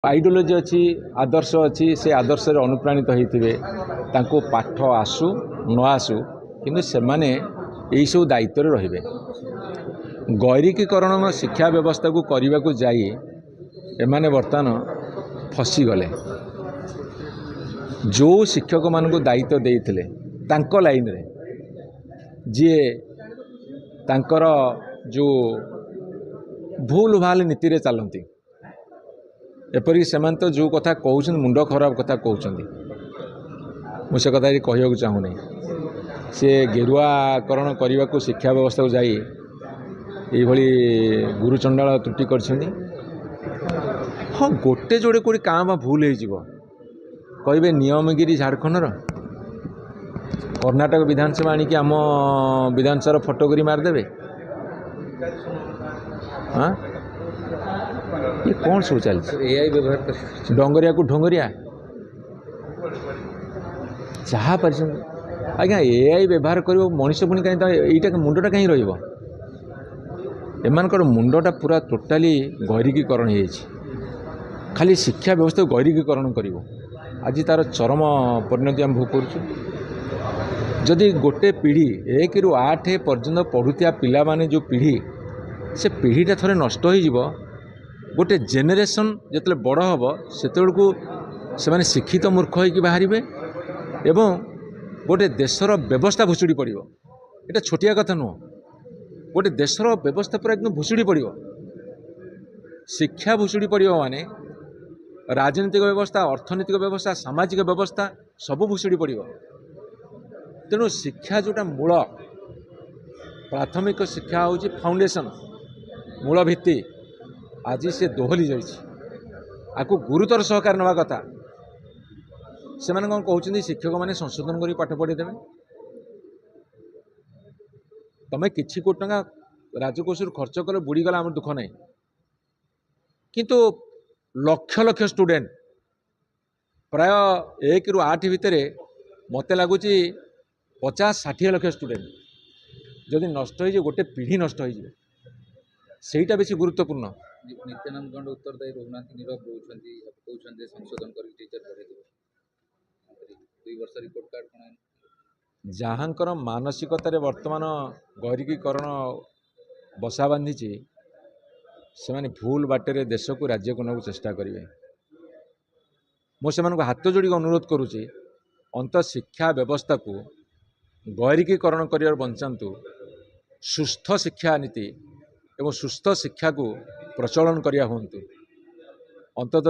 Ideology अच्छी आदर्श अच्छी से आदर्श अनुप्राणित होते पाठ आसु न आसु किंतु से माने यही सब दायित्व रे गैरिकीकरण शिक्षा व्यवस्था को करने को जाई एमाने बर्तमान फसीगले। जो शिक्षक मान को दायित्व देइथिले तांको लाइन रे जी तांकर जो भूल भाल नीति रे चलती एपरिक से तो जो कथा कहते मुंड खराब कथा कहते मुझे कथा कहूँ चाहूनी सी गेरुआकरण करने को शिक्षा व्यवस्था को जाई यही गुरुचंडाल त्रुटि कर हाँ गोटे जोड़े कोई काँ बा भूल हो कहे नियमगिरी झारखंड कर्णाटक विधानसभा आनिकी आम विधानसभा फोटोग्री मारदेवे। हाँ ये कौन सब चलती एआई व्यवहार कर डंगरिया को ढंगरिया जहाँ पर आज्ञा एआई व्यवहार कर मनीष पुणी कहीं यहीटा मुंडटा कहीं रमानकर मुंडटा पूरा टोटाली गैरिकीकरण हो खाली शिक्षा व्यवस्था को गैरिकीकरण कर आज तार चरम परिणति आम भोग करुँ। जदि गोटे पीढ़ी 1 ରୁ 8 पर्यंत पढ़ुया पिला माने जो पीढ़ी से पीढ़ीटा थोड़े नष्ट हो गोटे जेनेरेशन जिते बड़ हम से से शिक्षित मूर्ख हो बाहर एवं गोटे देशर व्यवस्था भुशुड़ी पड़ ये छोटिया कथा नुह गोटे देशर व्यवस्था पूरा एकदम भुशुड़ी पड़ शिक्षा भुशुड़ी पड़ माने राजनीतिक व्यवस्था अर्थनैतिक व्यवस्था सामाजिक व्यवस्था सब भुशुड़ी पड़ तेणु शिक्षा जोटा मूल प्राथमिक शिक्षा हूँ फाउंडेशन मूल भित्ति आज से दोहली जाको गुरुतर सहकार नवा कथा से कौन कहते शिक्षक मैंने संशोधन कर पाठ पढ़ीदेवे तुम्हें किसी कोटी टंका राजकोष खर्च कले बुड़ीगला आम दुख ना किंतु लक्ष लक्ष स्टूडेंट प्राय 1 ରୁ 8 भितर मत लगुच 50-60 लक्ष स्टूडेंट जदि नष्ट हो गोटे पीढ़ी नष्ट होटा बेसी गुरुत्वपूर्ण। नित्यानंद गंड उत्तरदायी रोहना नीरव रोचंदी कहते संशोधन कर टीचर बढ़े 2 वर्ष रिपोर्ट कार्ड कौन जहाँकर मानसिकतार वर्तमान गैरिकीकरण बसा बांधी से माने भूल बाटे देश को राज्य को नाकू चेष्टा करेंगे। मुझे हाथ जोड़ी अनुरोध करुच्ची अंत शिक्षा व्यवस्था को गैरिकीकरण कर बंचातु सुस्थ शिक्षा नीति एवं सुस्थ शिक्षा को प्रचलन करिया हूँ अंततः